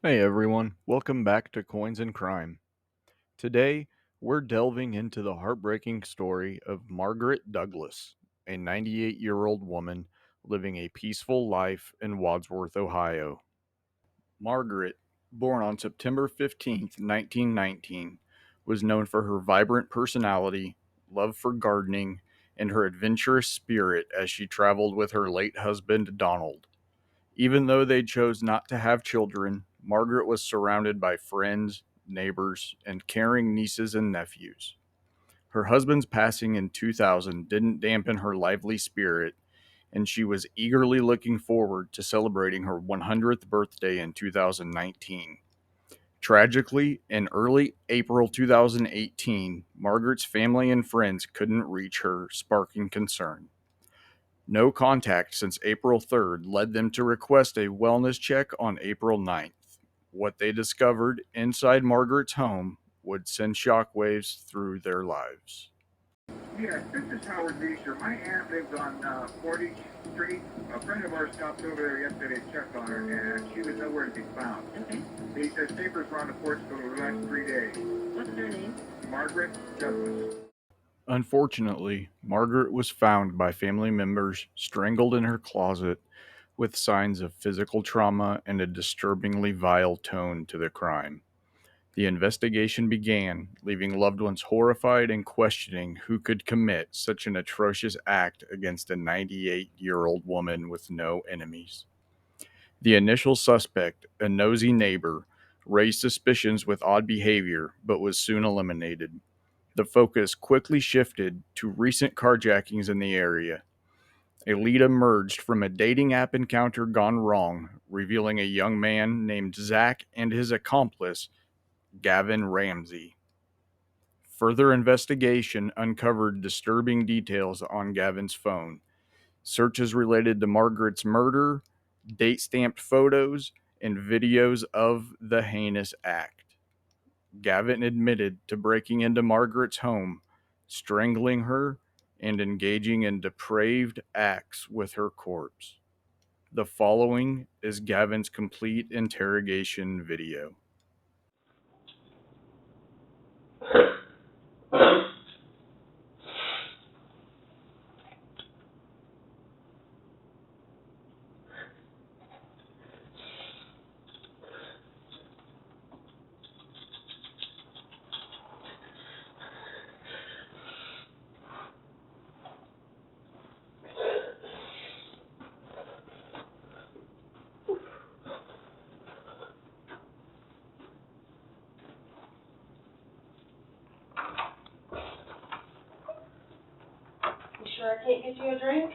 Hey everyone, welcome back to Coins and Crime. Today, we're delving into the heartbreaking story of Margaret Douglas, a 98-year-old woman living a peaceful life in Wadsworth, Ohio. Margaret, born on September 15th, 1919, was known for her vibrant personality, love for gardening, and her adventurous spirit as she traveled with her late husband, Donald. Even though they chose not to have children, Margaret was surrounded by friends, neighbors, and caring nieces and nephews. Her husband's passing in 2000 didn't dampen her lively spirit, and she was eagerly looking forward to celebrating her 100th birthday in 2019. Tragically, in early April 2018, Margaret's family and friends couldn't reach her, sparking concern. No contact since April 3rd led them to request a wellness check on April 9th. What they discovered inside Margaret's home would send shockwaves through their lives. Yes, this is Howard Beecher. My aunt lives on 40th Street. A friend of ours stopped over there yesterday to check on her, and she was nowhere to be found. Okay. He says papers were on the porch for the last 3 days. What's her name? Margaret Douglas. Unfortunately, Margaret was found by family members strangled in her closet with signs of physical trauma and a disturbingly vile tone to the crime. The investigation began, leaving loved ones horrified and questioning who could commit such an atrocious act against a 98-year-old woman with no enemies. The initial suspect, a nosy neighbor, raised suspicions with odd behavior but was soon eliminated. The focus quickly shifted to recent carjackings in the area. A lead emerged from a dating app encounter gone wrong, revealing a young man named Zach and his accomplice, Gavon Ramsay. Further investigation uncovered disturbing details on Gavin's phone. Searches related to Margaret's murder, date stamped photos, and videos of the heinous act. Gavin admitted to breaking into Margaret's home, strangling her, and engaging in depraved acts with her corpse. The following is Gavin's complete interrogation video. You sure I can't get you a drink?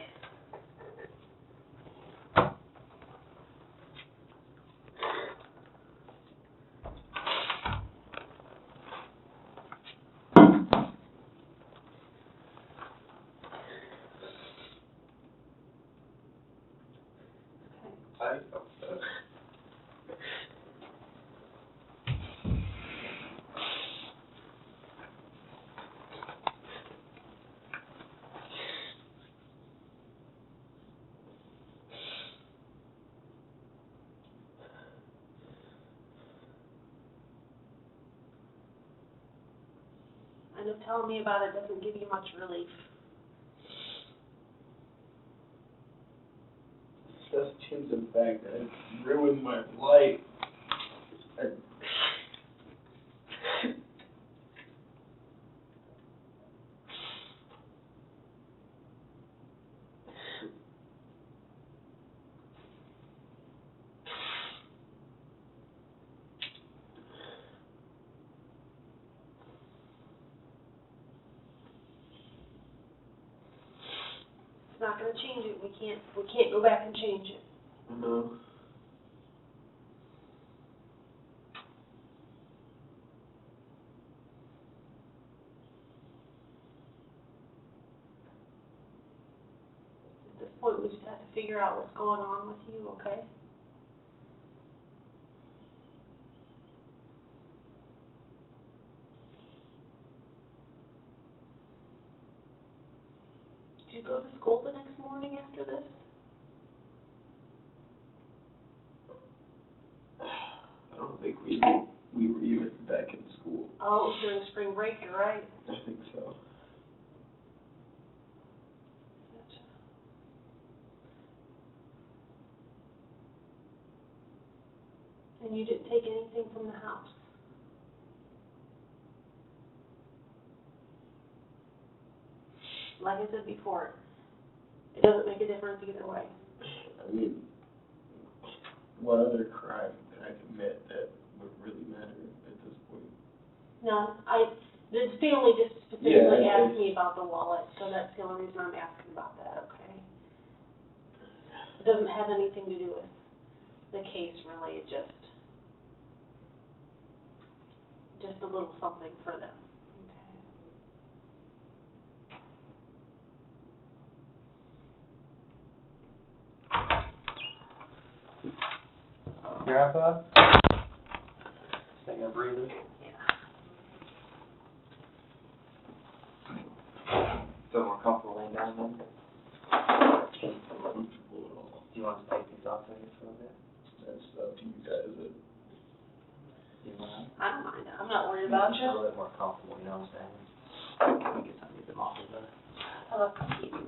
I know telling me about it doesn't give you much relief. Just hints of the fact that it ruined my life. It's not gonna change it. We can't go back and change it. No. At this point, we just have to figure out what's going on with you, okay? Did you go to school the next morning after this? I we were even back in school. Oh, during spring break, you're right. I think so. And you didn't take anything from the house? Like I said before, it doesn't make a difference either way. I mean, what other crime can I commit that would really matter at this point? No, the family just specifically asked me about the wallet, so that's the only reason I'm asking about that, okay? It doesn't have anything to do with the case really, it's just a little something for them, okay? Grandpa? Thing of breathing? Feel more comfortable laying down then? Comfortable at all. Do you want to take these off I guess, for a bit? That's up to you guys. Do you want to? I don't mind, I'm not worried about Just a you. little bit more comfortable, you know what I'm saying? We get something a bit off of that. I love to keep you.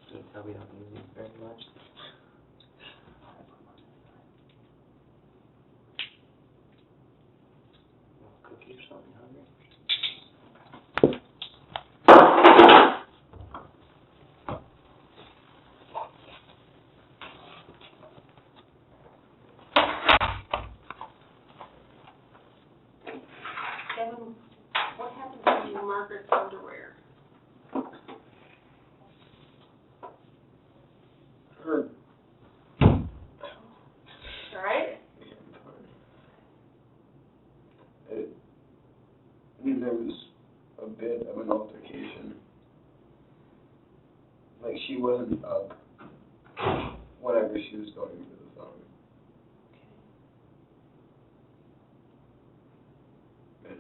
Can you tell we don't use these very much? Cookie or something, hungry? Gavon, what happened to Margaret's underwear? Her. All right? I mean, there was a bit of an altercation. Like, she wasn't up whenever she was going to the phone. And,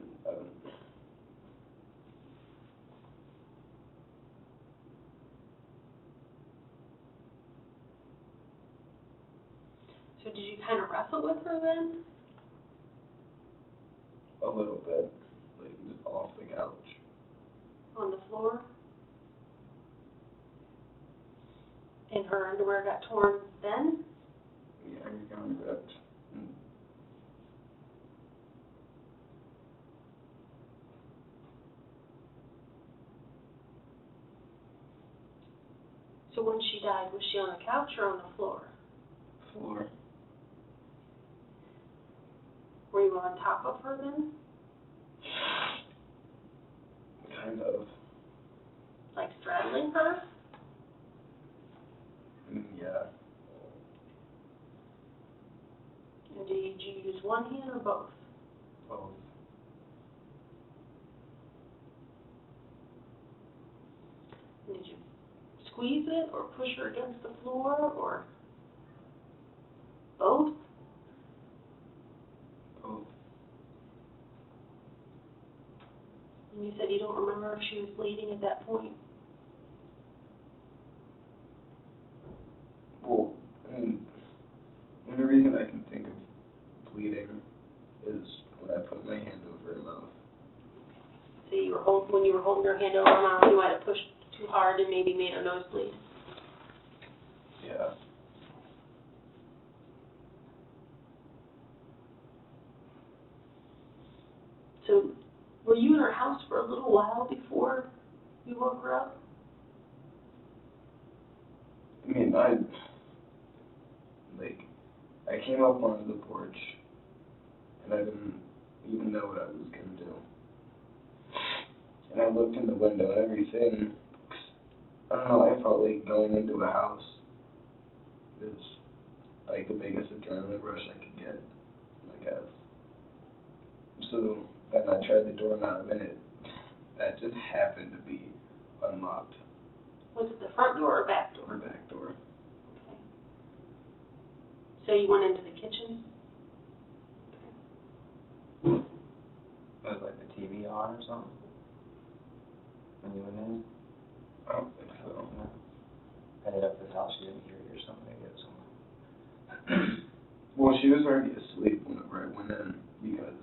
So did you kind of wrestle with her then? a little bit, like, just off the couch. On the floor? And her underwear got torn then? Yeah, you got ripped. So when she died, was she on the couch or on the floor? Floor. Were you on top of her then? Kind of. Like straddling her? Yeah. And did you use one hand or both? Both. Did you squeeze it or push her against the floor or both? Both. And you said you don't remember if she was bleeding at that point. Well, I mean, the only reason I can think of bleeding is when I put my hand over her mouth. So when you were holding her hand over her mouth, you might have pushed too hard and maybe made her nose bleed. Yeah. So were you in her house for a little while before you woke her up? I mean, I came up onto the porch, and I didn't even know what I was going to do. And I looked in the window and everything, I don't know, I felt like going into a house is like the biggest adrenaline rush I could get, I guess. So then I tried the doorknob and it that just happened to be unlocked. Was it the front door or back Or door? back door. Okay. So you went into the kitchen? Was like the TV on or something? When you went in? I don't think so. No. Headed up to the house, you didn't hear it or something, maybe it was someone. Well, she was already asleep whenever I went in, because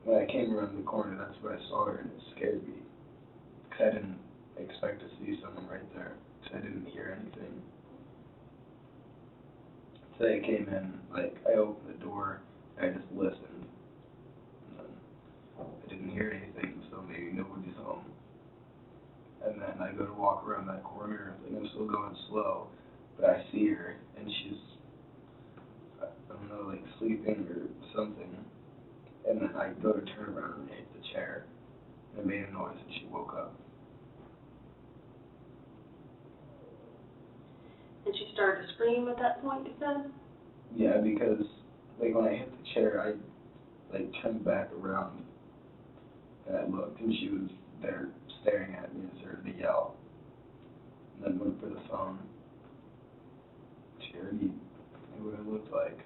when I came around the corner, that's where I saw her, and it scared me. Because I didn't expect to see someone right there, because I didn't hear anything. So I came in, like, I opened the door, and I just listened. And then I didn't hear anything, so maybe nobody's home. And then I go to walk around that corner, like I'm still going slow, but I see her, and she's, I don't know, like sleeping or something. And then I go to turn around and hit the chair, and it made a noise, and she woke up. And she started to scream at that point, you said? Yeah, because, like, when I hit the chair, I, like, turned back around, and I looked, and she was there staring at me and started to yell. And then went for the phone. She already knew what it looked like.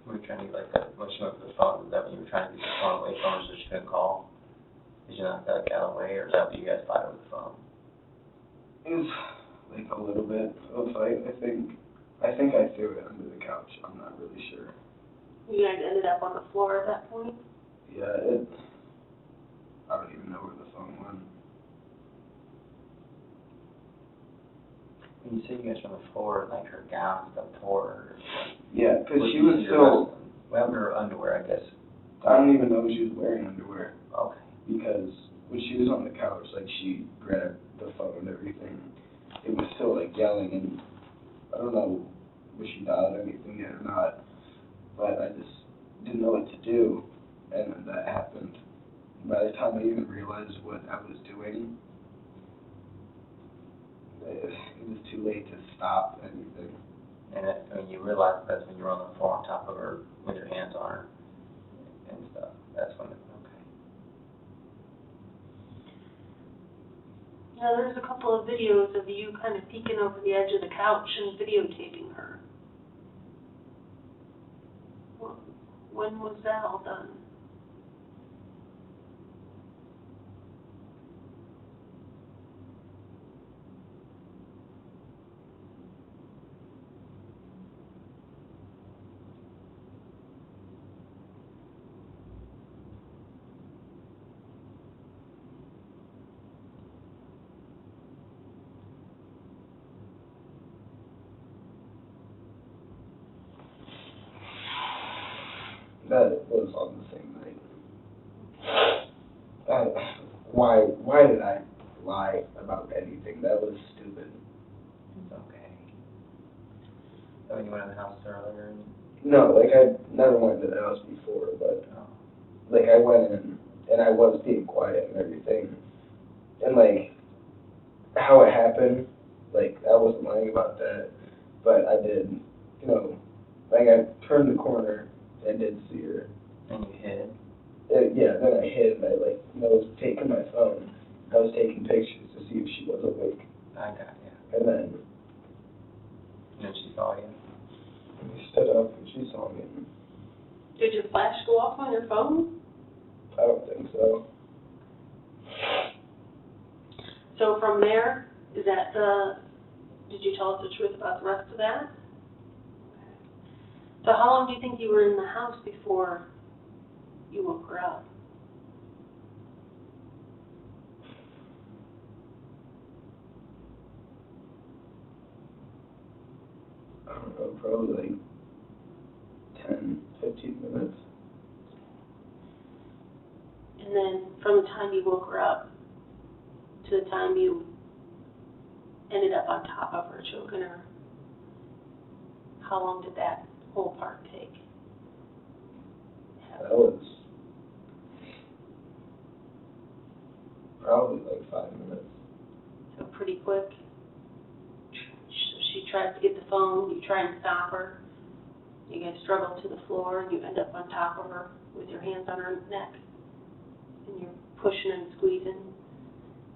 We were trying to get like that, when she went for the phone, is that when you were trying to get the phone away from her so she couldn't call? Did you knock that out of the way, or is that what you guys fought with the phone? It was, like, a little bit of a fight, I think. I think I threw it under the couch. I'm not really sure. You guys ended up on the floor at that point? Yeah, I don't even know where the phone went. When you say you guys were on the floor, like her gown stuff tore, Yeah, because she you was see her still, wrestling? Well, her underwear, I guess. I don't even know if she was wearing underwear. Okay. Because when she was on the couch, like, she grabbed the phone and everything. It was still, like, yelling, and I don't know if she dialed anything yet or not, but I just didn't know what to do, and then that happened. By the time I even realized what I was doing, it was too late to stop anything. And that, I mean, you realized that's when you were on the floor on top of her with your hands on her and stuff. That's when, okay. Now, there's a couple of videos of you kind of peeking over the edge of the couch and videotaping her. When was that all done? That was on the same night. Why did I lie about anything? That was stupid. It's okay. So when you went in the house earlier and... No, like, I never went to the house before, but, like, I went in, and I was being quiet and everything. And, like, how it happened, like, I wasn't lying about that, but I did, you know, like, I turned the corner, and did see her. And you hid? Yeah, then I hid, and I, like, you know, was taking my phone. I was taking pictures to see if she was awake. I got you. And then And then she saw you? we stood up, and she saw me. Did your flash go off on your phone? I don't think so. So from there, is that did you tell us the truth about the rest of that? So how long do you think you were in the house before you woke her up? I don't know, probably like 10, 15 minutes. And then from the time you woke her up to the time you ended up on top of her, choking her, how long did that whole part take? That was probably like 5 minutes. So pretty quick. So she tries to get the phone, you try and stop her. You guys struggle to the floor, and you end up on top of her with your hands on her neck, and you're pushing and squeezing.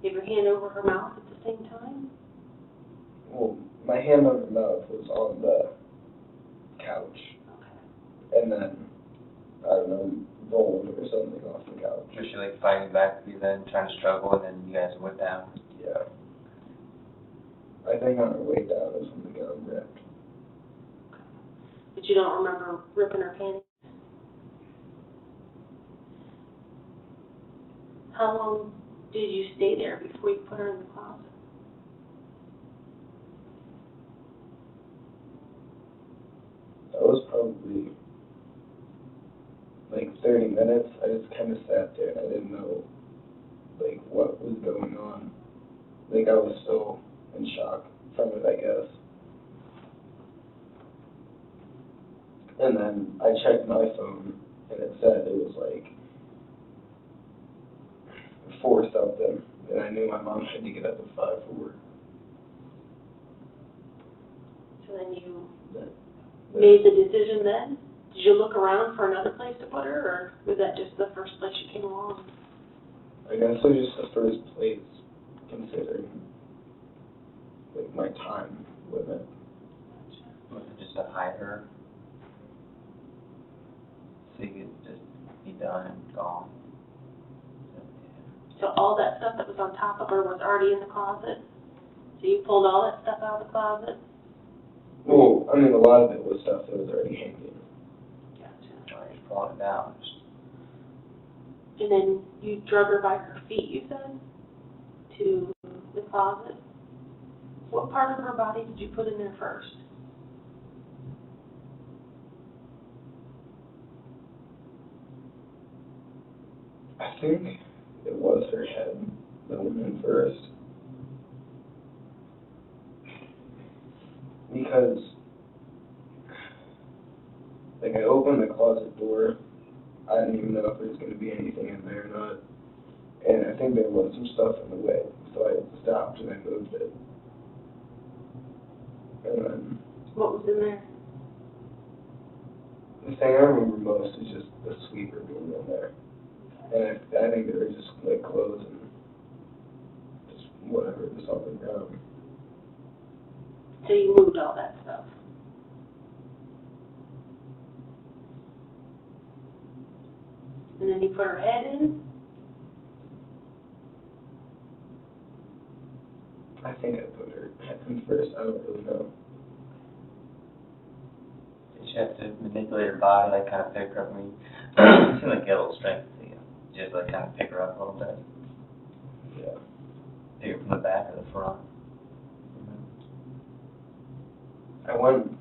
You have your hand over her mouth at the same time? Well, my hand on her mouth was on the couch, Okay. and then, I don't know, rolled or something off the couch. Was she like fighting back with you then, trying to struggle, and then you guys went down? Yeah. I think on her way down is when the gun ripped. But you don't remember ripping her panties? How long did you stay there before you put her in the closet? That was probably like 30 minutes. I just kind of sat there and I didn't know like what was going on. Like I was still in shock from it, I guess. And then I checked my phone and it said it was like 4 something, and I knew my mom had to get up at 5 for work. So then you That- made the decision then? Did you look around for another place to put her, or was that just the first place you came along? I guess it was just the first place, considering like my time limit. Was it just to hide her? So you could just be done and gone? So all that stuff that was on top of her was already in the closet? So you pulled all that stuff out of the closet? Well, I mean, a lot of it was stuff that was already hanging. Gotcha. Or just pulling it down? And then you drug her by her feet, you said, to the closet? What part of her body did you put in there first? I think it was her head that went in first. Because, like, I opened the closet door, I didn't even know if there was going to be anything in there or not. And I think there was some stuff in the way, so I stopped and I moved it. And then, What was in there? the thing I remember most is just the sweeper being in there. And I think they were just, like, clothes and just whatever, just on the ground. So you moved all that stuff. And then you put her head in? I think I put her head in first, I don't really know. Did you have to manipulate her body, like kind of pick her up? I mean, it seemed like you had a little strength to you. Just like kind of pick her up a little bit. Yeah. Pick her from the back or the front. I went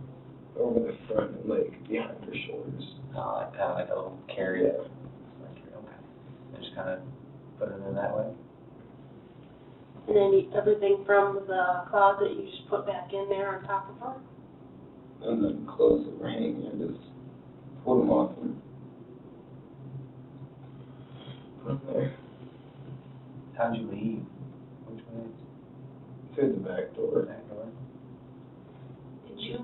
over the front and, like, behind her shoulders. Like kind of like a little carry. Yeah. Like, okay. And just kind of put it in that way. And then everything from the closet you just put back in there on top of her? And then clothes that were hanging, I just pulled them off and put them there. How'd you leave? Which way? Through the back door. Back door? Did you,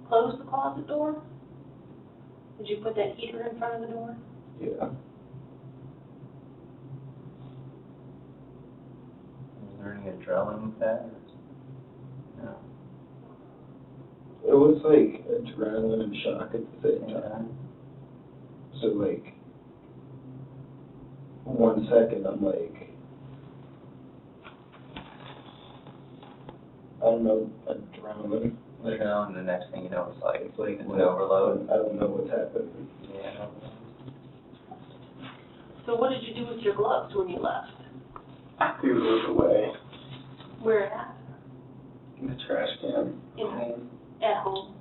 close the closet door? Did you put that heater in front of the door? Yeah. Was there any adrenaline with that? No. It was like adrenaline and shock at the same time. So, like, 1 second I'm like, I don't know, adrenaline. You know, and the next thing you know, it's like It's an overload. I don't know what's happening. Yeah. So what did you do with your gloves when you left? I threw those away Where at? in the trash can. At home.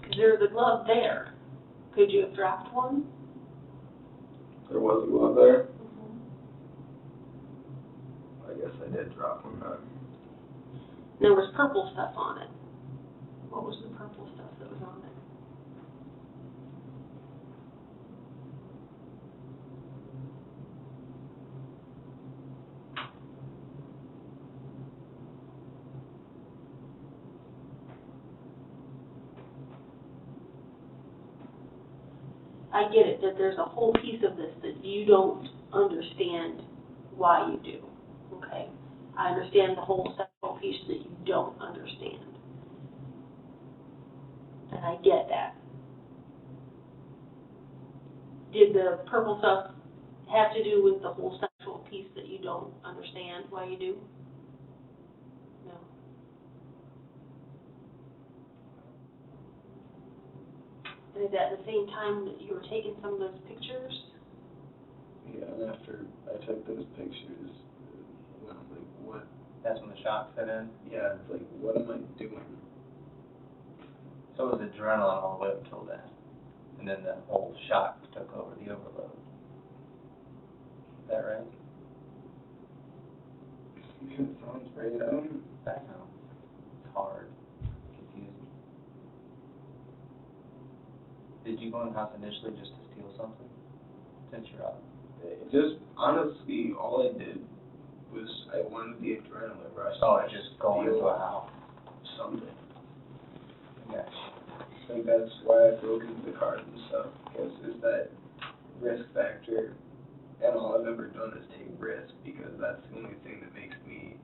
Because there's a glove there. Could you have dropped one? There was a glove there. Mm-hmm. I guess I did drop one then. There was purple stuff on it. What was the purple stuff that was on there? I get it, that there's a whole piece of this that you don't understand why you do, okay? I understand the whole sexual piece that you don't understand. And I get that. Did the purple stuff have to do with the whole sexual piece that you don't understand why you do? No. And is that the same time that you were taking some of those pictures? Yeah, and after I took those pictures, I'm like, what? That's when the shock set in? Yeah, it's like, what am I doing? So it was adrenaline all the way up till then, and then the whole shock took over, the overload. Is that right? It sounds right. I don't. I know. It's hard, confusing. Did you go in the house initially just to steal something? Since you're out? Just, honestly, all I did was I wanted the adrenaline rush. Oh, I just going into a house. Something. Yeah. I think that's why I broke into the cars and stuff, because there's that risk factor, and all I've ever done is take risk, because that's the only thing that makes me,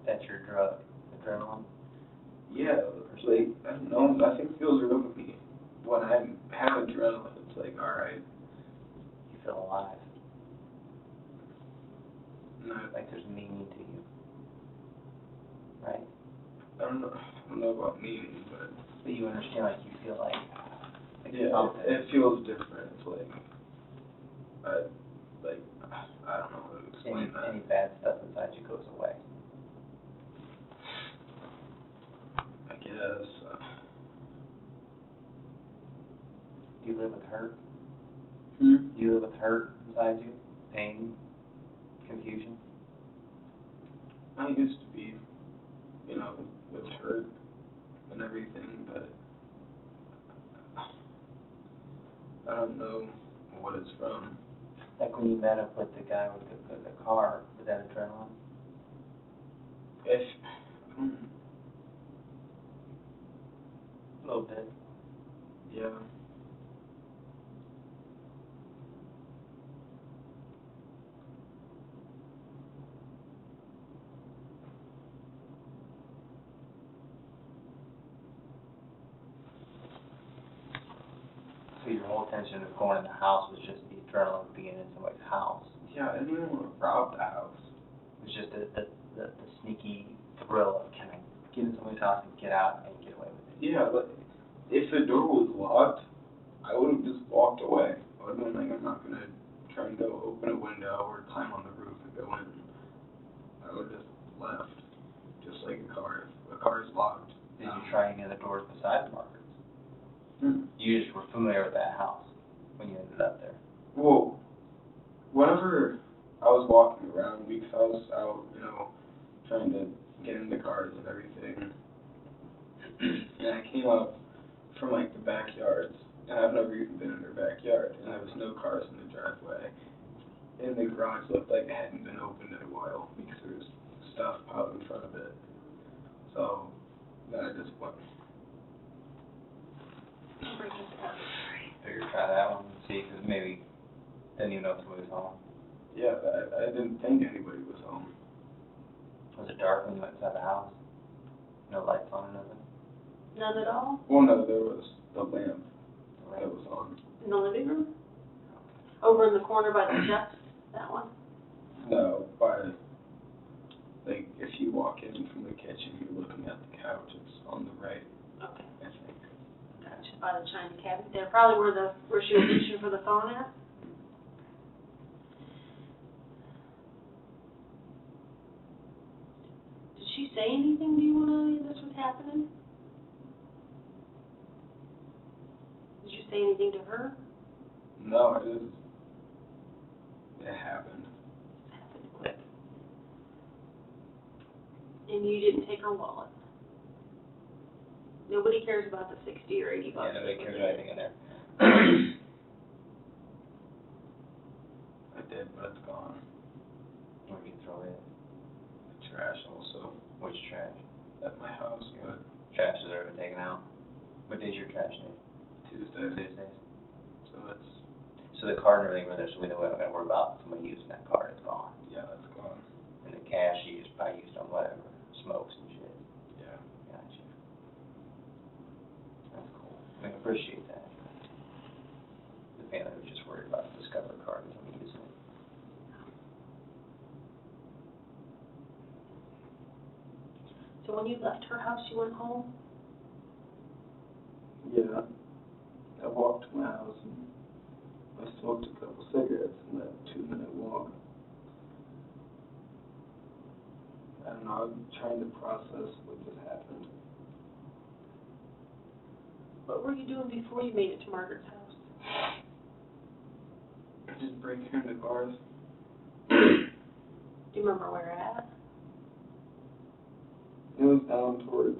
That's your drug, adrenaline? yeah, like, I don't know, nothing feels real to me. When I have adrenaline, it's like, alright, You feel alive. not, Like there's meaning to you. Right? I don't know about meaning, but But you understand, like you feel like yeah, something. it feels different. It's like, I don't know how to explain that. Any bad stuff inside you goes away. I guess. Do you live with hurt? Hmm? Do you live with hurt inside you? Pain? Confusion? I used to be, with hurt and everything, but I don't know what it's from. Like when you met up with the guy with the car, was that adrenaline? If, A little bit. yeah. So your whole intention of going in the house was just the adrenaline of being in somebody's house. Yeah, I didn't even want to rob the house. It was just the sneaky thrill of can I get in somebody's house and get out and get away with it. Yeah, but if the door was locked, I would have just walked away. I would have been like, I'm not going to try and go open a window or climb on the roof and go in. I would have just left, just like a car. If a car is locked. Did you try any other doors besides Margaret's? Hmm. You just were familiar with that house when you ended up there. Well, whenever I was walking around, because I was out, trying to get in the cars and everything, and I came up from, like, the backyards, and I've never even been in their backyard, and there was no cars in the driveway, and the garage looked like it hadn't been opened in a while, because there was stuff piled in front of it. So, then I just went. Figured try that one and see, because maybe didn't even know if somebody was home. Yeah, I didn't think anybody was home. Was it dark when you went inside the house? No lights on or nothing? None at all? Well, no, there was the lamp that was on. In the living room? Over in the corner by the steps? That one? No, if you walk in from the kitchen, you're looking at the couch, it's on the right, Okay. I think. Gotcha. By the china cabinet there. Probably where she was reaching for the phone at? Did she say anything to you when any of this was happening? Did you say anything to her? No, it happened. It happened quick. And you didn't take her wallet. Nobody cares about the 60 or 80 bucks. Yeah, nobody cares anything in there. I did, but it's gone. Where you throw it? The trash also, Which trash? at my house, but Trash has already been taken out. What day's your trash day? Tuesday. Tuesdays. So the card and everything were there, so we know we're not gonna worry about somebody using that card, it's gone. Yeah, that's gone. And the cash you just probably used on whatever, smokes and shit. Yeah. Gotcha. That's cool. I appreciate that. The family was just worried about the Discover card and somebody using it. So when you left her house, you went home? Yeah. I walked to my house and I smoked a couple cigarettes in that 2-minute walk. I don't know, I'm trying to process what just happened. What were you doing before you made it to Margaret's house? Just breaking into cars. Do you remember where at? It was down towards,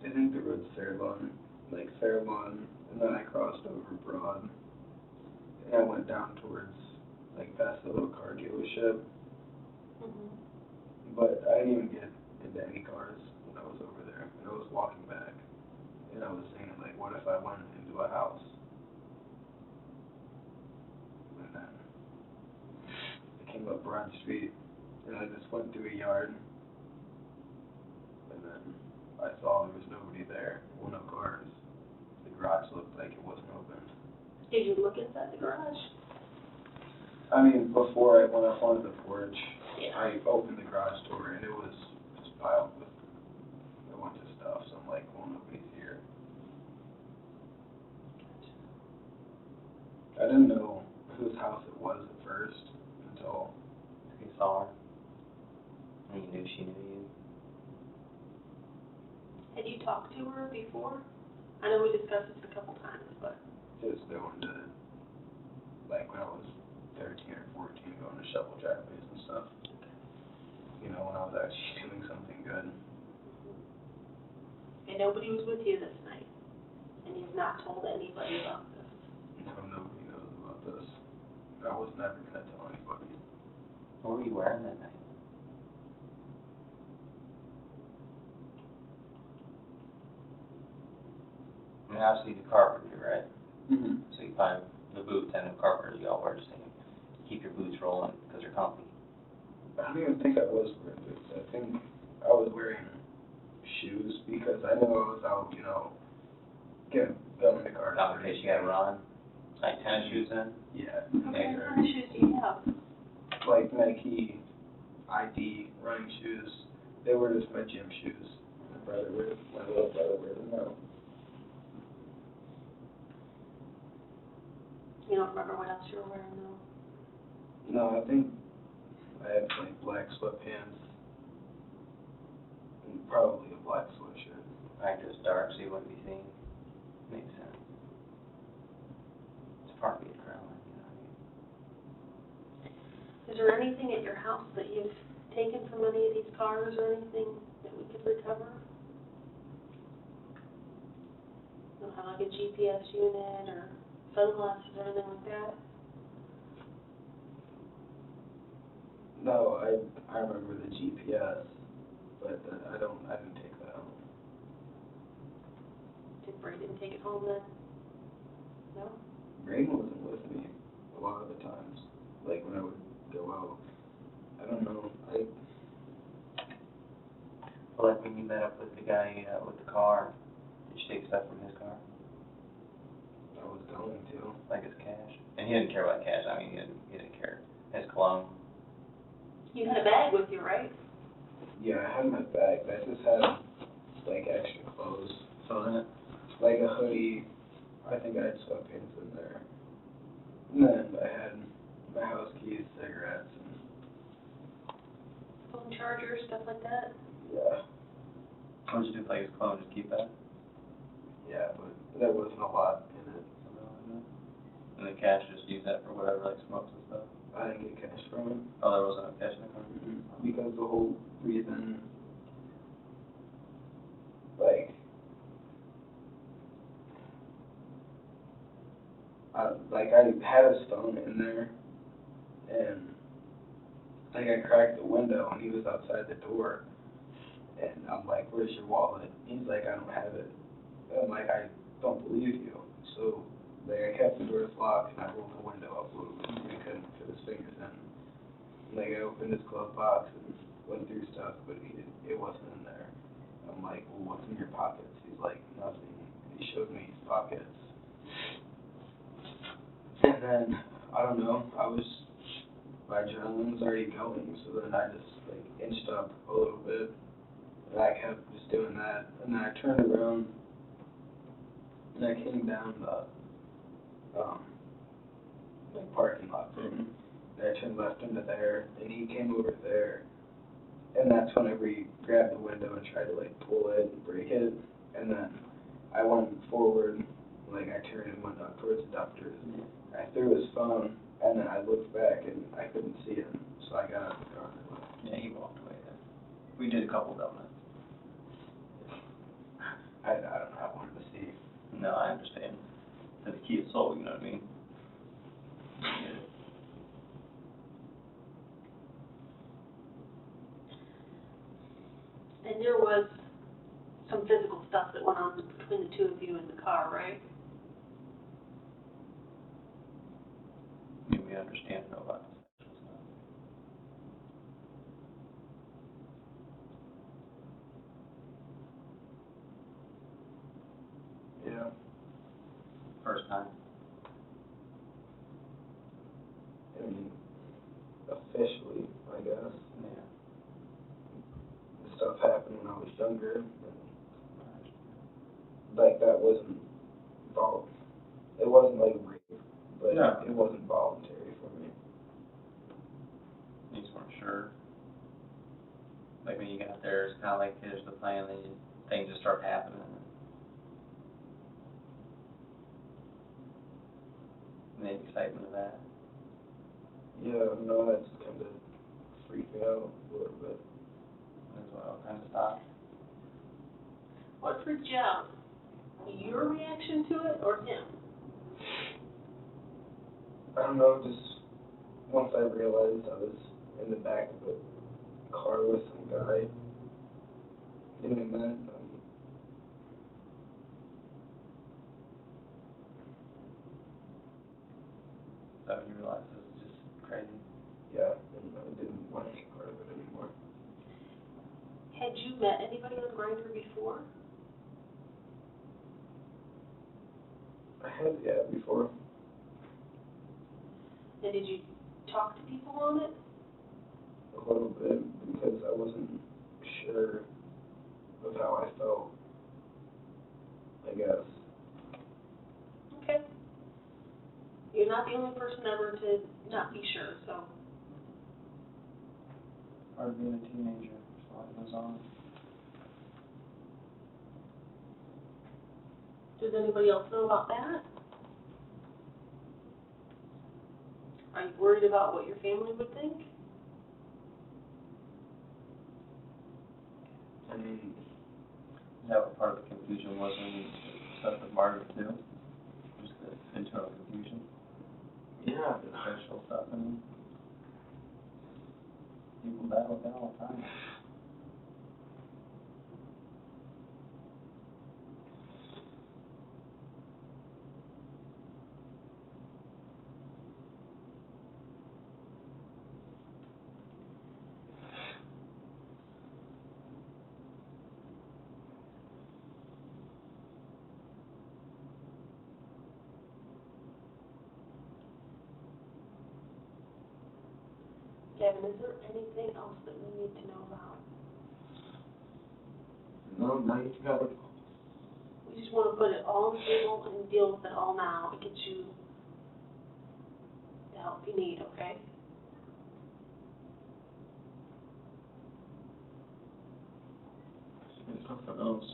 I think the road's Fairlawn, like Fairlawn, and then I crossed over Broad, and I went down towards, like, past the little car dealership, but I didn't even get into any cars when I was over there, and I was walking back, and I was thinking, like, what if I went into a house? And then I came up Broad Street, and I just went through a yard, and then I saw there was nobody there, well, no cars. The garage looked like it wasn't open. Did you look inside the garage? I mean, before I went up onto the porch, Yeah. I opened the garage door, and it was just piled with a bunch of stuff, so I'm like, well, nobody's here. I didn't know whose house it was at first, until You saw her? And you knew she knew you? Had you talked to her before? I know we discussed this a couple times, but just going to, like, when I was 13 or 14, going to shovel driveways and stuff. You know, when I was actually doing something good. and nobody was with you this night, and you've not told anybody about this. No, nobody knows about this. I was never going to tell anybody. What were you wearing that night? I mean, obviously the carpenter, right? Mm-hmm. So you find the boots and the carpenter, you all wear the same. Keep your boots rolling because they're comfy. I don't even think I was wearing boots. I think I was wearing shoes because I knew I was out, you know, going to cars. Not in case you had to run. Like tennis shoes then? Yeah. What kind of shoes do you have? Like Nike ID running shoes. They were just my gym shoes. My little brother wears them now. You don't remember what else you were wearing, though? No, I think I had like black sweatpants and probably a black sweatshirt. Like just dark so you wouldn't be seen. Makes sense. It's part of the adrenaline, you know what I mean? Is there anything at your house that you've taken from any of these cars or anything that we could recover? You don't have like a GPS unit or sunglasses or anything like that? No, I remember the GPS, but I didn't take that home. Did Brayden take it home then? No? Braden wasn't with me a lot of the times. Like when I would go out. I don't know. Well, like when you met up with the guy with the car, did you take stuff from his car? I was going to. Like his cash? And he didn't care about cash, I mean, he didn't care. His cologne. You had a bag with you, right? Yeah, I had my bag. I just had like extra clothes. So then Like a hoodie. I think I had sweatpants in there. And then I had my house keys, cigarettes, and Phone chargers, stuff like that? yeah. what did you do with like his cologne? Just keep that? Yeah, but there wasn't a lot in it. And the cash, just use that for whatever, like smokes and stuff? I didn't get cash from it. Oh, there wasn't a cash in the car? Because the whole reason, like, I had his phone in there, and like I cracked the window, and he was outside the door, and I'm like, "Where's your wallet?" He's like, "I don't have it," And like, I don't believe you. So, like, I kept the doors locked and I rolled the window up a little bit so he couldn't fit his fingers in. And, like, I opened his glove box and went through stuff, but it wasn't in there. I'm like, well, what's in your pockets? He's like, nothing. He showed me his pockets. And then, I don't know, my adrenaline was already going, so then I just, like, inched up a little bit. And I kept just doing that. And then I turned around and I came down the, like, parking lot thing. And I turned left into there, and he came over there. And that's whenever he grabbed the window and tried to, like, pull it and break it. And then I went forward, like, I turned and went up towards the doctor's. I threw his phone, and then I looked back, and I couldn't see him. So I got out of the car and left. Yeah, he walked away then. We did a couple donuts. I don't know, I wanted to see. No, I understand. To the key of soul, you know what I mean? And there was some physical stuff that went on between the two of you in the car, right? I mean, we understand and know about this. Yeah. First time. I mean, officially, I guess. Yeah. The stuff happened when I was younger. And, like, that wasn't it wasn't like rape, but No. it wasn't voluntary for me. You just weren't sure. Like when you got there, it's kind of like here's the plan, then things just start happening. And the excitement of that. Yeah, no, that just kind of freaked me out a little bit. That's what all kind of stopped. What freaked you out? Your reaction to it or him? I don't know, just once I realized I was in the back of a car with some guy doing that, So you realize this is just crazy. yeah, and I didn't want any part of it anymore. Had you met anybody on Grindr before? I had, yeah, before. And did you talk to people on it? A little bit, because I wasn't sure of how I felt, I guess. Okay. You're not the only person ever to not be sure, so. Part of being a teenager, so life goes on. Does anybody else know about that? Are you worried about what your family would think? I mean, Is that what part of the confusion was when you stuff with Margaret too? Just the internal confusion? yeah, The sexual stuff, I mean. People battle with that all the time. Gavin, is there anything else that we need to know about? no, now you got it. We just want to put it all on the table and deal with it all now and get you the help you need, okay? There's nothing else.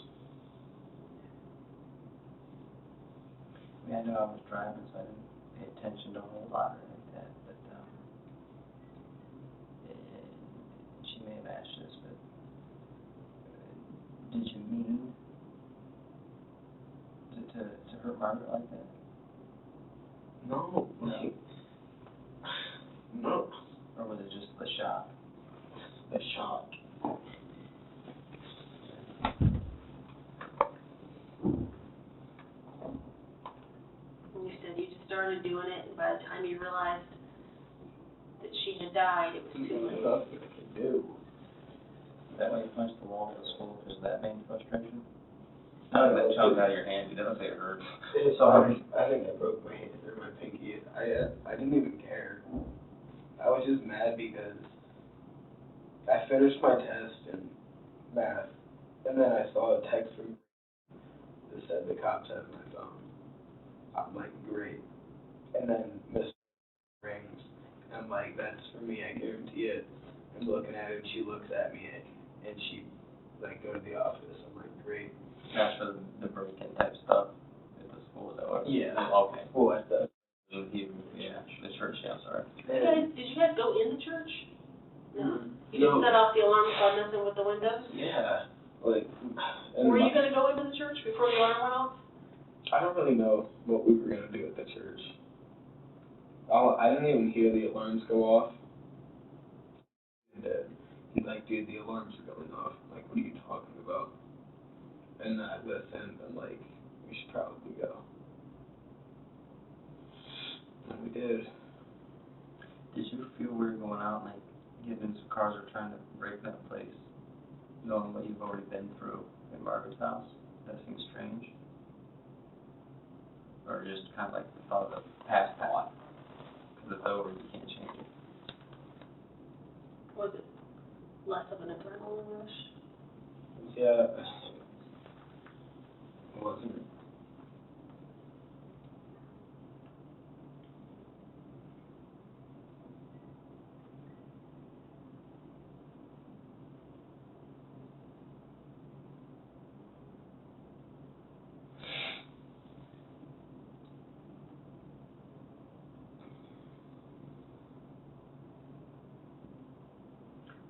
I mean, I know I was driving, so I didn't pay attention to a whole lot or anything like that, but, she may have asked this, but, did you mean to hurt Margaret like that? No, like, no. Or was it just the shock? The shock. started doing it, and by the time you realized that she had died, it was too late. Nothing I can do. Is that why you punched the wall in school? Is that main frustration? I think that chunk out of your hand, it doesn't say it hurts. Sorry. I think I broke my hand or my pinky. I didn't even care. I was just mad because I finished my test in math, and then I saw a text from that said the cops have my phone. I'm like, great. And then Miss rings, and I'm like, that's for me, I guarantee it. I'm looking at her, and she looks at me, and she, like, go to the office. I'm like, great. That's for the break-in type stuff at the school, though. Yeah. Okay. Well, I thought. Yeah, the church, yeah, I'm sorry. Did you guys go in the church? No. You No. didn't set off the alarm without messing with the windows? Yeah. Like, and Were you gonna go into the church before the alarm went off? I don't really know what we were gonna do at the church. I didn't even hear the alarms go off. And he's like, dude, the alarms are going off. I'm like, what are you talking about? And I listened. I'm like, we should probably go. And we did. Did you feel weird going out, like, getting into cars or trying to break that place, knowing what you've already been through at Margaret's house? That seems strange? Or just kind of like the thought of the past thought? Because it's over, you can't change it. Was it less of an adrenaline rush? Yeah. It wasn't.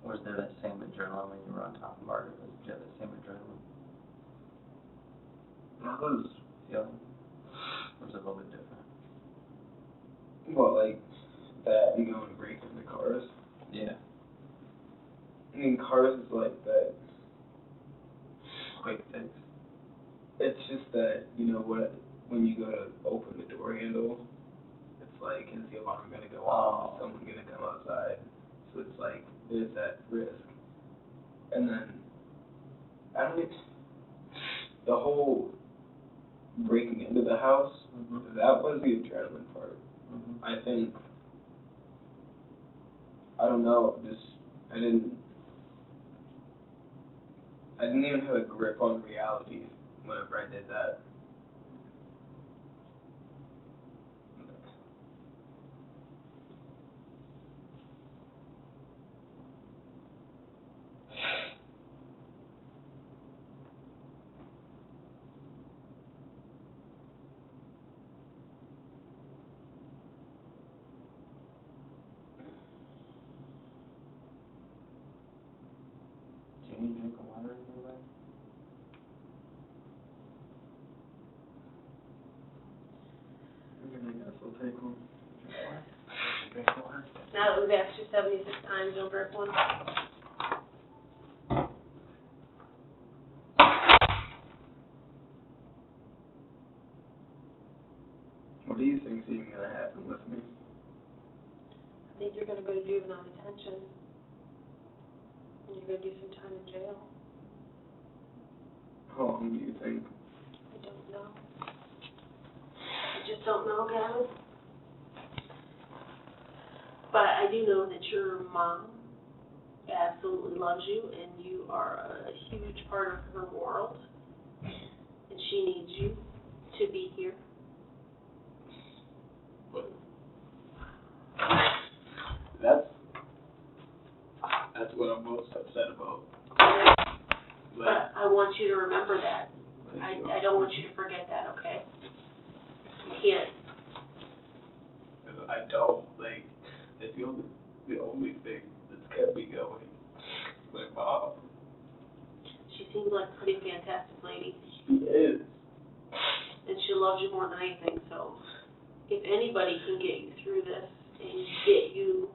Or is there that same adrenaline when you were on top of Margaret? Did you have that same adrenaline That was, feeling? Or was it a little bit different? well, like, that and going to break into cars. Yeah. I mean, cars is like that. Quick fix. It's just that, you know what, when you go to open the door handle, it's like, is the alarm going to go off? Is someone going to come outside? So it's like, there's that risk. And then, I don't know, the whole breaking into the house, that was the adrenaline part. I think, I don't know, just, I didn't even have a grip on reality whenever I did that. Do you need a drink of water, anybody? I guess I'll take one. Drink of water? Now that we've asked you 76 times, you'll drink one. What do you think's even going to happen with me? I think you're gonna go to juvenile detention. And you're gonna do some time in jail. How long do you think? I don't know. I just don't know, Gavin. But I do know that your mom absolutely loves you, and you are a huge part of her world. And she needs you to be here. That's what I'm most upset about. But I want you to remember that. I don't want you to forget that, okay? You can't. I don't, like, it's the only thing that's kept me going. My mom. She seems like a pretty fantastic lady. She is. And she loves you more than anything, so if anybody can get you through this and get you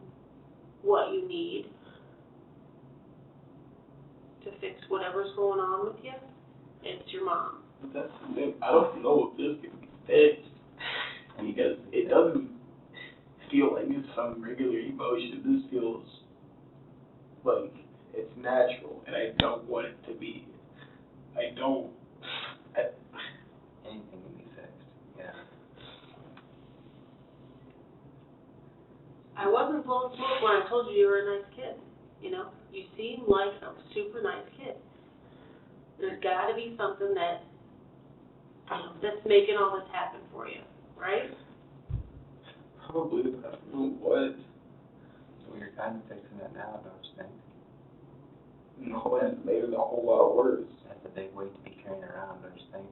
what you need to fix whatever's going on with you, it's your mom. But that's the thing. I don't know if this can be fixed. because it doesn't feel like it's some regular emotion. This feels like it's natural, and I don't want it to be. I don't. Anything can be fixed, yeah. I wasn't blowing smoke when I told you were a nice kid, you know? You seem like a super nice kid. There's gotta be something that, that's making all this happen for you, right? Probably, but I don't know what. Well, you're kind of fixing it now, don't you think? No, that made it a whole lot worse. That's a big weight to be carrying around, don't you think?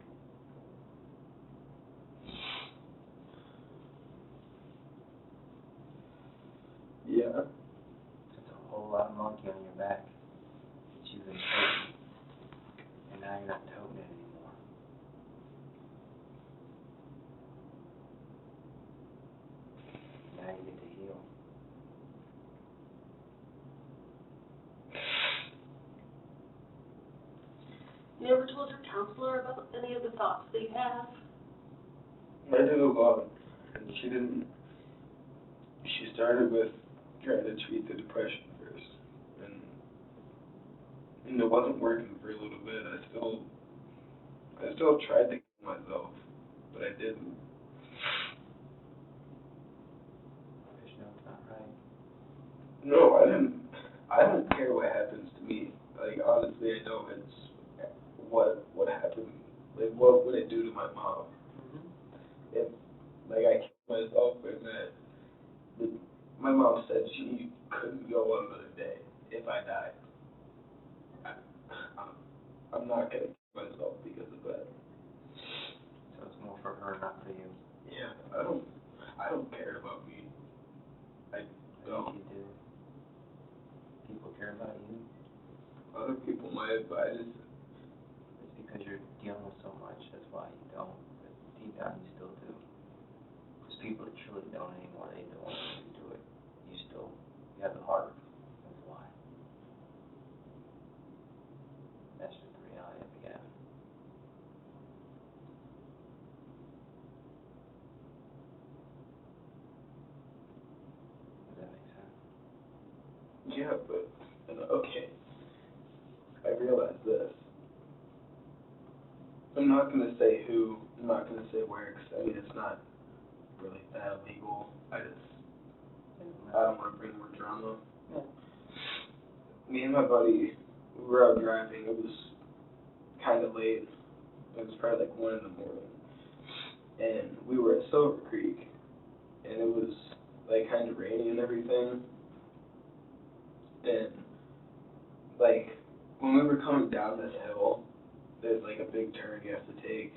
Yeah. It's a whole lot of monkey on your back that you've been toting, and now you're not toting it anymore. Now you get to heal. You ever told your counselor about any of the thoughts that you have? I did a lot, and she didn't. She started with trying to treat the depression first, and it wasn't working for a little bit. I still tried to kill myself, but I didn't. Because you know it's not right. No, I didn't. I don't care what happens to me. Like, honestly, I don't. It's what happened. Like, what would it do to my mom? If, like, I killed myself and my mom said she couldn't go another day if I died. I'm not gonna kill myself because of that. So it's more for her, not for you. Yeah, I don't care about me. I I don't. think you do. People care about you. Other people might, but I just. It's because you're dealing with so much, that's why you don't. But deep down you still do. Because people that truly don't anymore, they don't want to do it. You have the heart. That's why. That's just the reality of it, Gavin. Does that make sense? Yeah, but okay. I realize this. I'm not gonna say who. I'm not gonna say where. 'Cause I mean, it's not really that illegal. I don't want to bring more drama. Yeah. Me and my buddy, we were out driving. It was kind of late. It was probably like 1 in the morning, and we were at Silver Creek, and it was like kind of rainy and everything. And like when we were coming down this hill, there's like a big turn you have to take,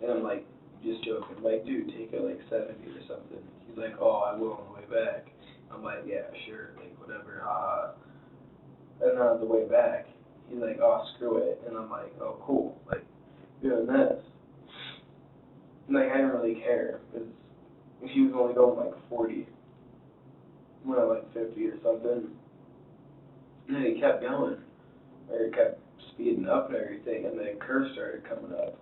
and I'm like just joking, like, dude, take it like 70 or something. He's like, oh, I will on the way back. I'm like, yeah, sure, like whatever, haha. And then on the way back, he's like, oh, screw it. And I'm like, oh, cool, like, doing this. And like, I didn't really care, because he was only going like 40. When I like 50 or something. And then he kept going, or he kept speeding up and everything, and the curve started coming up.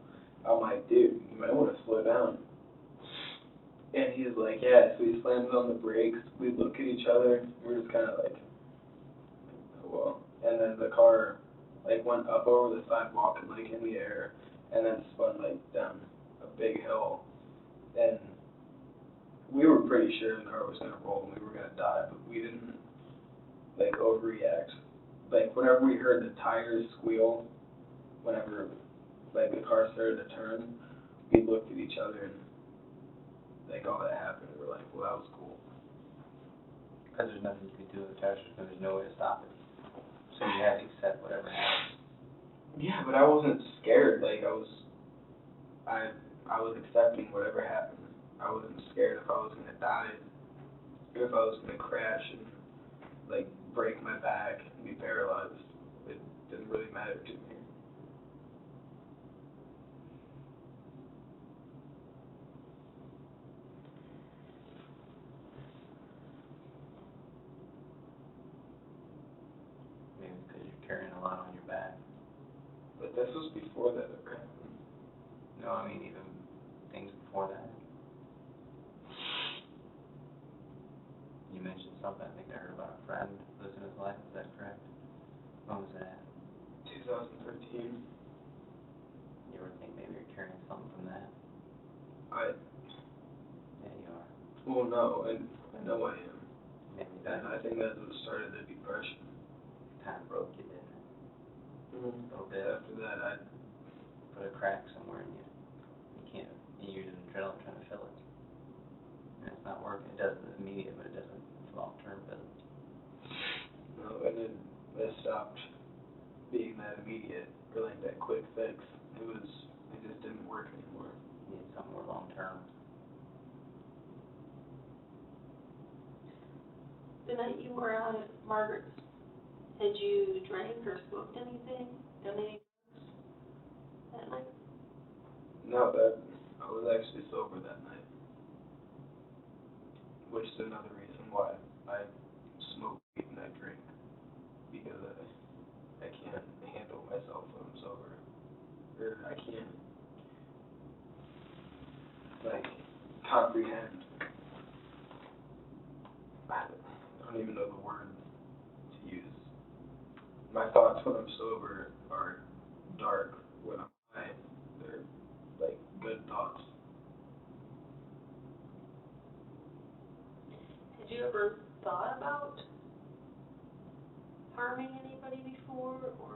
I'm like, dude, you might want to slow down. And he's like, yeah, so he slams on the brakes. We look at each other, we're just kind of like, oh, well. And then the car, like, went up over the sidewalk and, like, in the air, and then spun, like, down a big hill. And we were pretty sure the car was going to roll and we were going to die, but we didn't, like, overreact. Like, whenever we heard the tires squeal, whenever, like, the car started to turn, we looked at each other and, like, all that happened. We were like, well, that was cool. Because there's nothing you could do with the tires, because there's no way to stop it. So you have to accept whatever happens. Yeah, but I wasn't scared. Like, I was accepting whatever happened. I wasn't scared if I was going to die, or if I was going to crash and, like, break my back and be paralyzed. It didn't really matter to me. Maybe because you're carrying a lot on your back. But this was before that ever happened. No, I mean even things before that. something I think I heard about a friend losing his life. Is that correct? When was that? 2013. You ever think maybe you're carrying something from that? Yeah, you are. Well, no, I know I am. Maybe And that I think that's what started the depression. kind of broke you, didn't it? Mm-hmm. A little bit. After that, Put a crack somewhere in you. You can't. You use an adrenaline trying to fill it. And it's not working. It does the immediate, but it doesn't long term, does it? no, and then it stopped being that immediate or like that quick fix. It just didn't work anymore. You need something more long term. The night you were out at Margaret's, had you drank or smoked anything? Done any drugs that night? No, that I was actually sober that night, which is another reason why I smoke weed and I drink, because I can't handle myself when I'm sober, or I can't like comprehend. I don't even know the word to use. My thoughts when I'm sober are dark. When I'm high, they're like good thoughts. Had you ever thought about harming anybody before or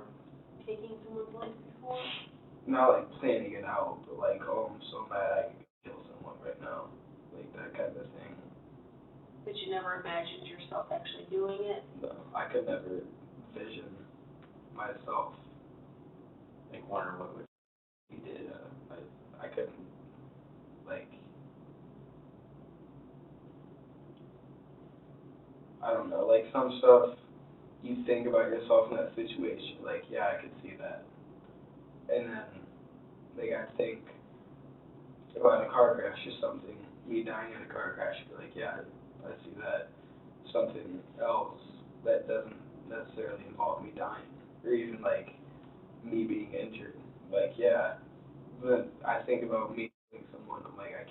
taking someone's life before? Not like planning it out, but like, oh, I'm so mad I could kill someone right now. Like that kind of thing. But you never imagined yourself actually doing it? No, I could never vision myself. Like wondering what would you did. I couldn't, like, I don't know, like some stuff you think about yourself in that situation, like, yeah, I could see that. And then, like, I think about a car crash or something, me dying in a car crash, be like, yeah, I see that. Something else that doesn't necessarily involve me dying, or even like me being injured. Like, yeah, but I think about me killing someone, I'm like, I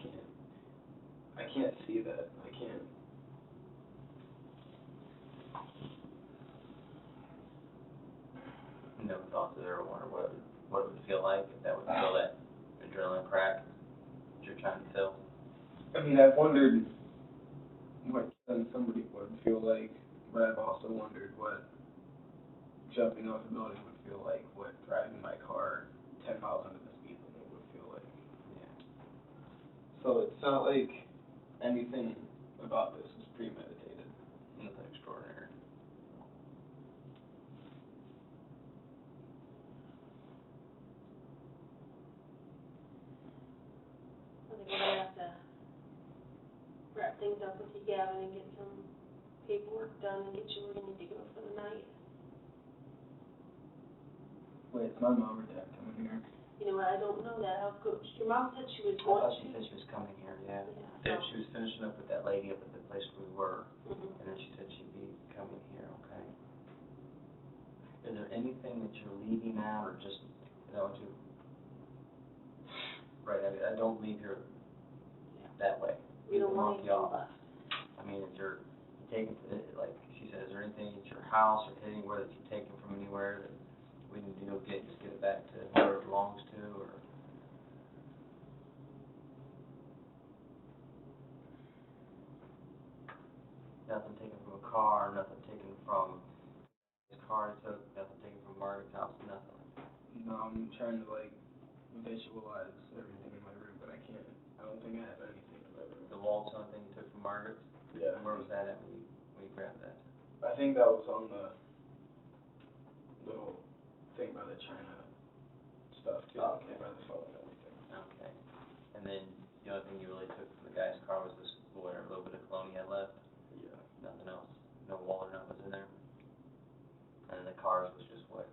can't see that. I can't. No thoughts of ever wonder what it would feel like if that would fill that adrenaline crack that you're trying to fill. I mean, I've wondered what killing somebody would feel like, but I've also wondered what jumping off a building would feel like, what driving my car 10 miles under the speed limit would feel like. Yeah. So it's not like anything about this was premeditated. Nothing extraordinary. I think we're gonna have to wrap things up with you, Gavin, and get some paperwork done and get you where you need to go for the night. Wait, is my mom or dad coming here? You know what, I don't know that. I'll go, your mom said she was I going thought she to. said she was coming here, yeah. Yeah. She was finishing up with that lady up at the place we were, Mhm. and then she said she'd be coming here, okay? Is there anything that you're leaving out, or just, you know, right, I don't leave here that way. We don't want Monkey anything off. left. I mean, if you're taking, like she said, is there anything at your house or anywhere that you've taken from anywhere that we need to go just get it back to where it belongs to, or? Nothing taken from a car, nothing taken from his car he took, nothing taken from Margaret's house, nothing. No, I'm trying to like visualize everything in my room, but I can't. I don't think I have anything in my room. The wall's the only thing you took from Margaret's? Yeah. And where was that at when you grabbed that? I think that was on the little thing by the China stuff too. Okay. By the phone and everything. Okay. And then the only thing you really took from the guy's car was this whatever little bit of cologne he had left? Yeah. Nothing else? No wallet or nothing was in there? And then the cars was just what?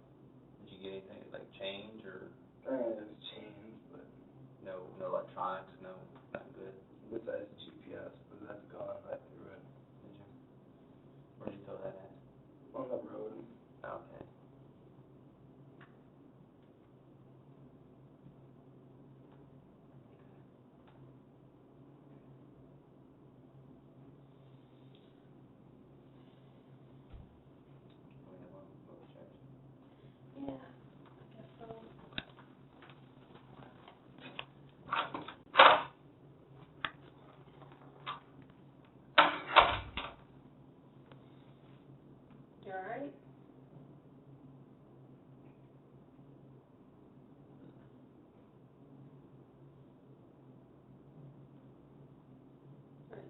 Did you get anything like change or There's chains, but no electronics, nothing good? besides GPS, but that's gone. I threw it Did you? Where'd you throw that at? on the road. Okay.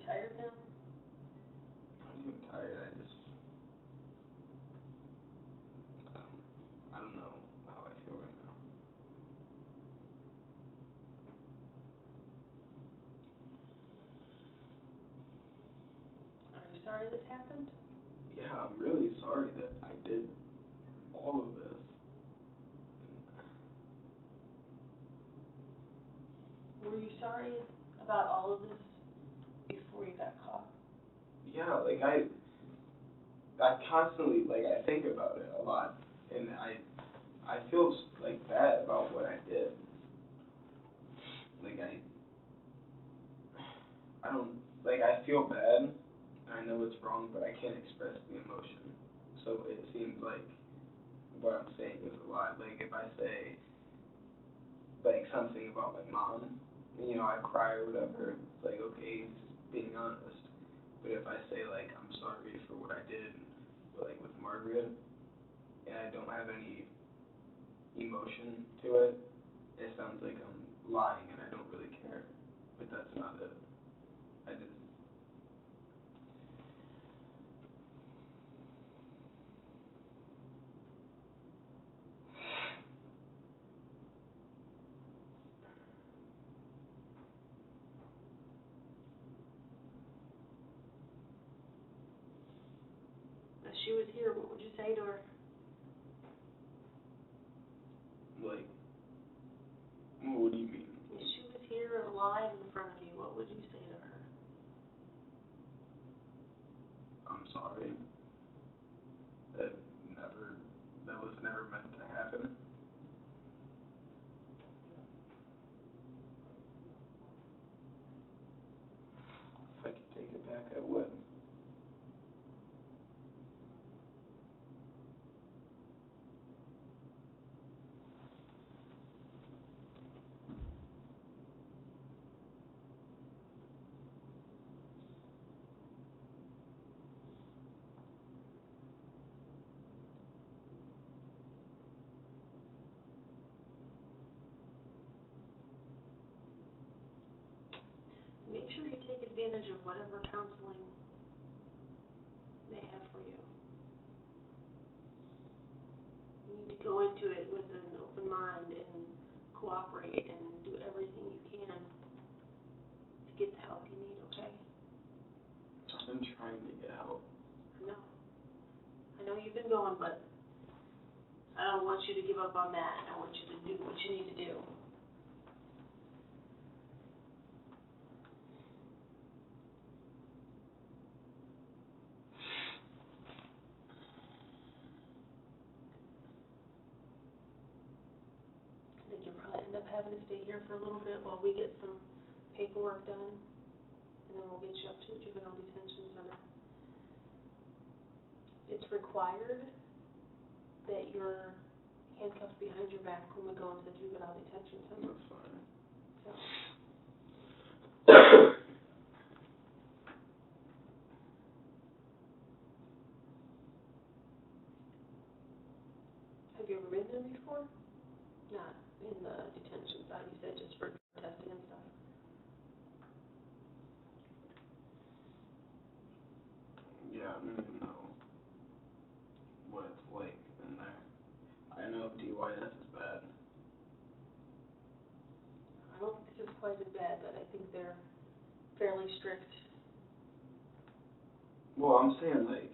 tired now? I'm not even tired, I don't know how I feel right now. Are you sorry this happened? Yeah, I'm really sorry that I did all of this. Were you sorry about all of this before you got caught? Yeah, like I constantly, like, I think about it a lot, and I feel like bad about what I did. Like I don't, like, I feel bad, and I know it's wrong, but I can't express the emotion. So it seems like what I'm saying is a lot. Like, if I say, like, something about my mom, you know, I cry or whatever, it's like, okay, he's being honest. But if I say, like, I'm sorry for what I did, like, with Margaret, and I don't have any emotion to it, it sounds like I'm lying and I don't really care. But that's not it. I just, If she was here, what would you say to her? like, what do you mean? If she was here alive in front of you, what would you say to her? I'm sorry. That was never meant to happen. If I could take it back, I would. Make sure you take advantage of whatever counseling they have for you. You need to go into it with an open mind and cooperate and do everything you can to get the help you need, okay? I've been trying to get help. I know you've been going, but I don't want you to give up on that. I want you to do what you need to do. I think you'll probably end up having to stay here for a little bit while we get some paperwork done, and then we'll get you up to a juvenile detention center. It's required that you're handcuffed behind your back when we go into the juvenile detention center. That's fine. So, have you ever been there before? Not in the detention side, you said just for testing and stuff. Yeah, I don't even know what it's like in there. I know DYS is bad. I don't think this is quite as bad, but I think they're fairly strict. Well, I'm saying, like,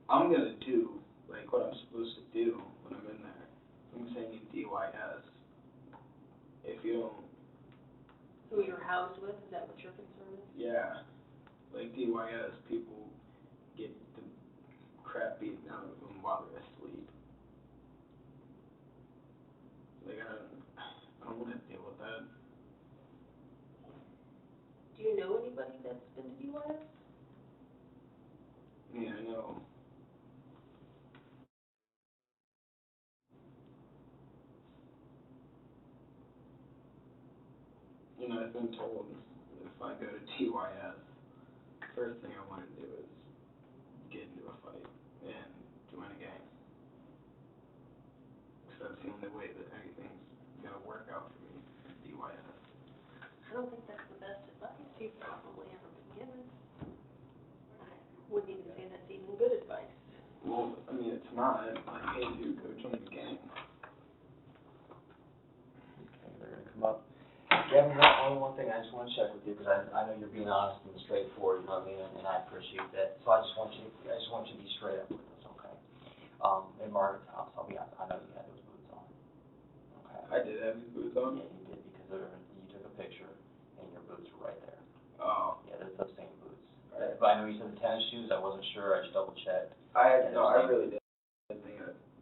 I'm gonna do, like, what I'm supposed to do when I'm in there. I'm saying in DYS, if you don't, Who you're housed with, is that what your concern is? yeah, like DYS, people get the crap beaten out of them while they're asleep. Like, I don't want to deal with that. Do you know anybody that's been to DYS? Yeah, I know. You know, I've been told that if I go to TYS, first thing I want to do is get into a fight and join a gang. Because that's the only way that anything's going to work out for me at DYS. I don't think that's the best advice. You probably have a I mean, it's not. I paid you, coach, on the game. Okay, they're gonna come up. Gavin, only one thing I just wanna check with you, because I know you're being honest and straightforward, you know what I mean, and I appreciate that. So I just want you to be straight up with us, okay? In Margaret's house, I'll be honest, I know you had those boots on, okay? I did have these boots on? Yeah, you did, because you took a picture, and your boots were right there. Oh. Yeah, they're those same boots. Right. But I know you said the tennis shoes, I wasn't sure, I just double checked. I really did.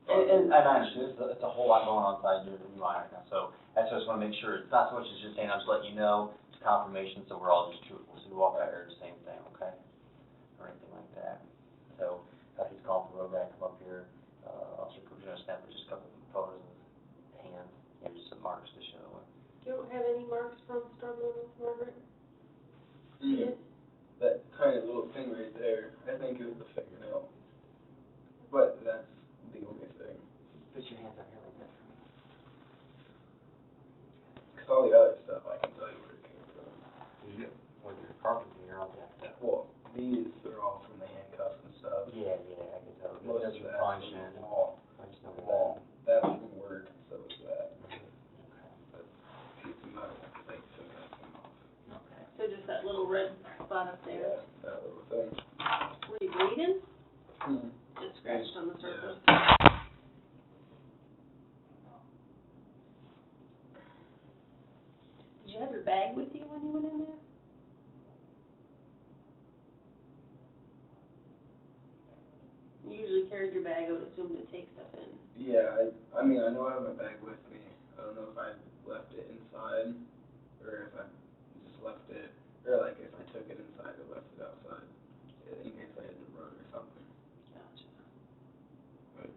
And I understand, it's a whole lot going on inside your mind right now, so I just wanna make sure, it's not so much as just saying, I'm just letting you know, it's confirmation, so we're all just truthful, so we walk out here, the same thing, okay? Or anything like that. So, he's calling for road guy, come up here, Officer Cooper's gonna snap just a couple of photos of his hands, and just some marks to show. You don't have any marks from struggling with Margaret? That kind of little thing right there, I think it was the fingernail. But that's the only thing. Put your hands out here like that for me. Because all the other stuff, I can tell you where it came from. With your carpet here, all that. Well, these are all from the handcuffs and stuff. Yeah, I can tell. Most That's of your that's punch from and the wall. I just know And wall. then that's from work, and so is that. Okay. But piece of metal, like, took that thing off. Okay. So just that little red spot up there. Yeah, that little thing. Were you bleeding? Hmm. Just scratched on the surface. Did you have your bag with you when you went in there? You usually carried your bag, I would assume, to take stuff in. Yeah, I mean, I know I have my bag with me. I don't know if I left it inside, or if I just left it, or like if I took it inside or left it outside, in case I had to run or something. Gotcha. But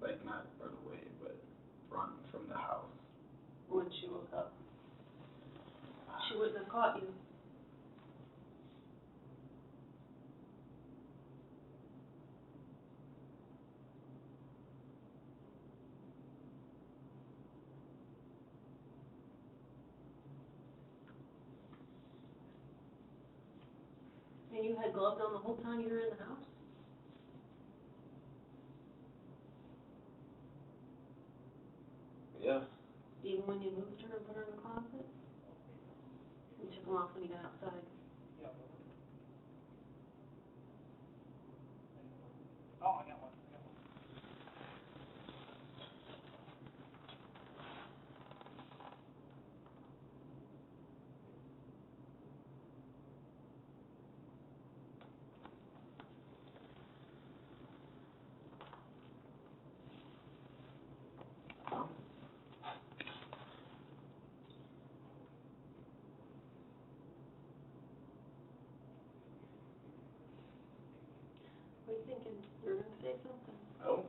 like not run away, but run from the house. When she woke up. She wouldn't have caught you. And you had gloves on the whole time you were in the house? Yeah. Even when you moved her and put her in the closet? You took them off when you got outside? What are you thinking? You were gonna say something? Oh.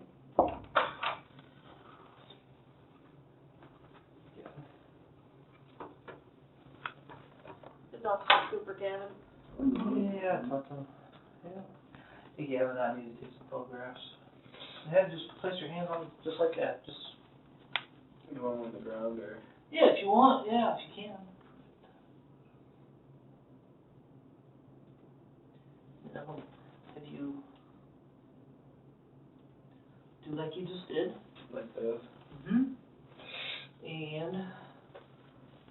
It's Officer Cooper, Gavin. Yeah, I talked to him. Yeah. Hey, Gavin, I need to take some photographs. Yeah, just place your hands on, just like that. Just. You want on the ground or? Yeah, if you want. Yeah, if you can. Now, have you do like you just did? Like this? Mm-hmm. And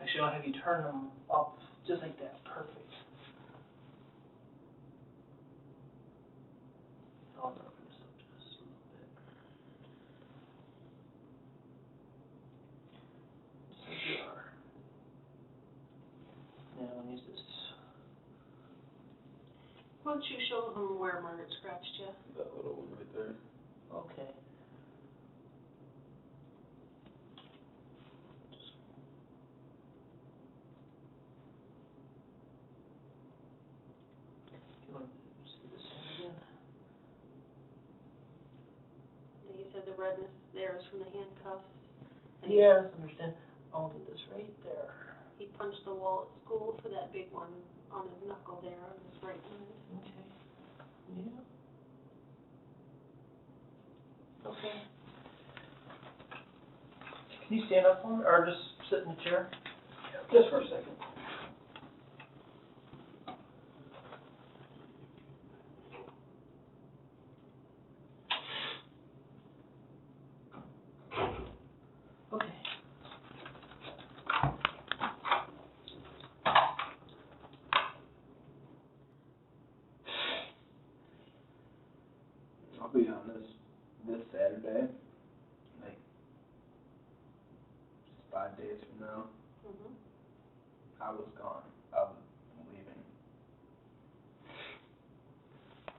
actually, I'll have you turn them up just like that. Perfect. I'll open this up just a little bit. Just like you are. Now I'll use this. Why don't you show them where Margaret scratched you? That little one right there. Okay. You want to see this one again? And you said the redness there is from the handcuffs. And Yes, understand. I'll do this right there. he punched the wall at school for that big one on his knuckle there on his right hand. Okay. Yeah. Okay. Can you stand up for me, or just sit in the chair? Just for a second. this Saturday, like, just 5 days from now, Mhm. I was gone. I was leaving.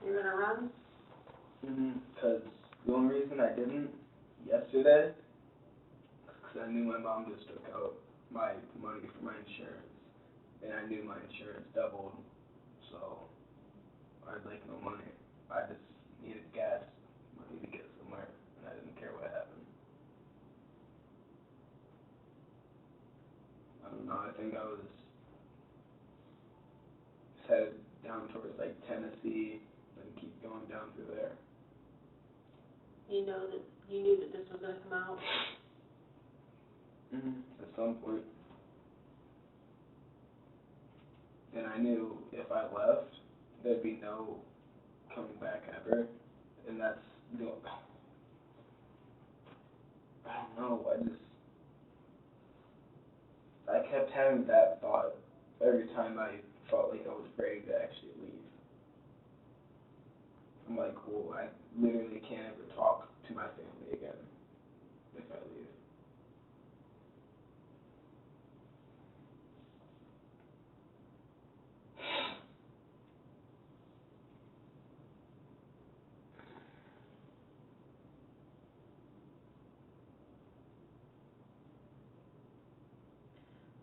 You're gonna run? Because the only reason I didn't yesterday, because I knew my mom just took out my money for my insurance, and I knew my insurance doubled, so I had like no money. I just needed gas money to get somewhere, and I didn't care what happened. I don't know, I think I was headed down towards like Tennessee, and keep going down through there. You knew that this was gonna come out? At some point. And I knew if I left, there'd be no coming back ever, and that's, I don't know, I kept having that thought every time I felt like I was ready to actually leave. I'm like, well, I literally can't ever talk to my family again if I leave.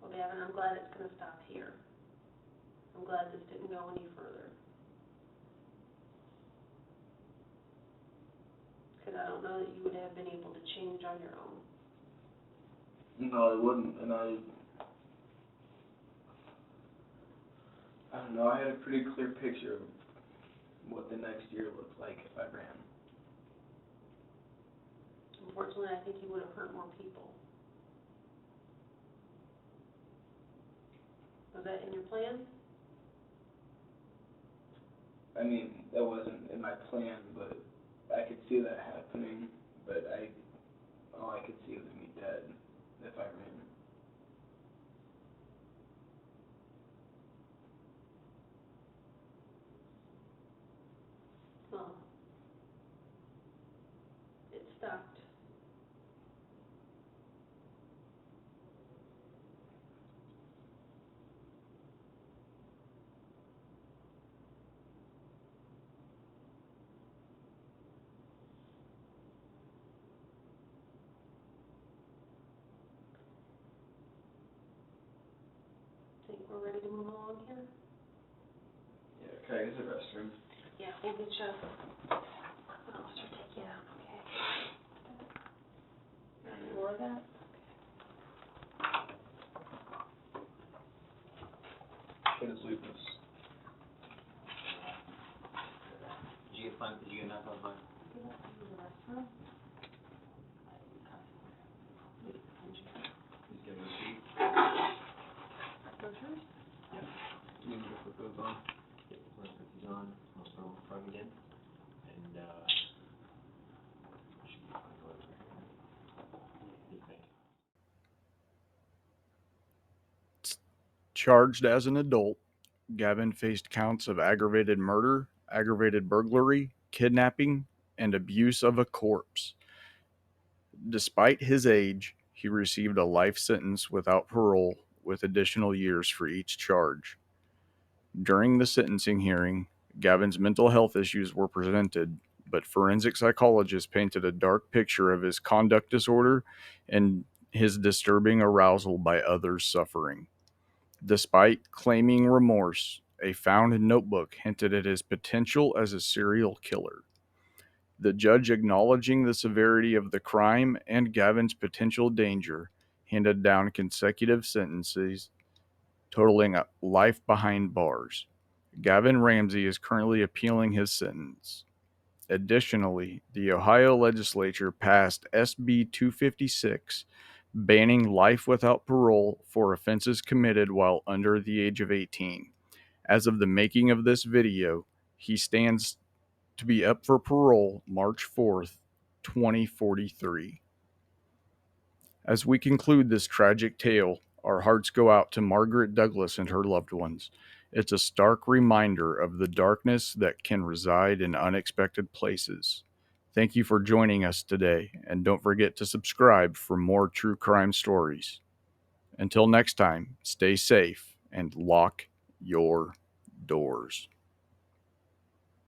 Well, Gavin, I'm glad it's gonna stop here. I'm glad this didn't go any further. Because I don't know that you would have been able to change on your own. No, I wouldn't, and I don't know, I had a pretty clear picture of what the next year looked like if I ran. Unfortunately, I think you would have hurt more people. Was that in your plan? I mean, that wasn't in my plan, but I could see that happening, but all I could see was me dead if I ran. Well, it stopped. Think we're ready to move along here? Yeah, can I use the restroom? Yeah, we'll get you. An officer take you out, okay? Ignore that. Can sleep this. Did you get enough of mine? You want to use the restroom? Just give them a seat. Those yours? You need to put those on. Yep, let's put these on. I'll throw them front again. And, should be fine. Go over here. What do you think? Charged as an adult, Gavin faced counts of aggravated murder, aggravated burglary, kidnapping, and abuse of a corpse. Despite his age, he received a life sentence without parole with additional years for each charge. During the sentencing hearing, Gavin's mental health issues were presented, but forensic psychologists painted a dark picture of his conduct disorder and his disturbing arousal by others' suffering. Despite claiming remorse, a found notebook hinted at his potential as a serial killer. The judge, acknowledging the severity of the crime and Gavin's potential danger, handed down consecutive sentences totaling life behind bars. Gavon Ramsay is currently appealing his sentence. Additionally, the Ohio legislature passed SB 256, banning life without parole for offenses committed while under the age of 18. As of the making of this video, he stands to be up for parole March 4th, 2043. As we conclude this tragic tale, our hearts go out to Margaret Douglas and her loved ones. It's a stark reminder of the darkness that can reside in unexpected places. Thank you for joining us today, and don't forget to subscribe for more true crime stories. Until next time, stay safe and lock your doors.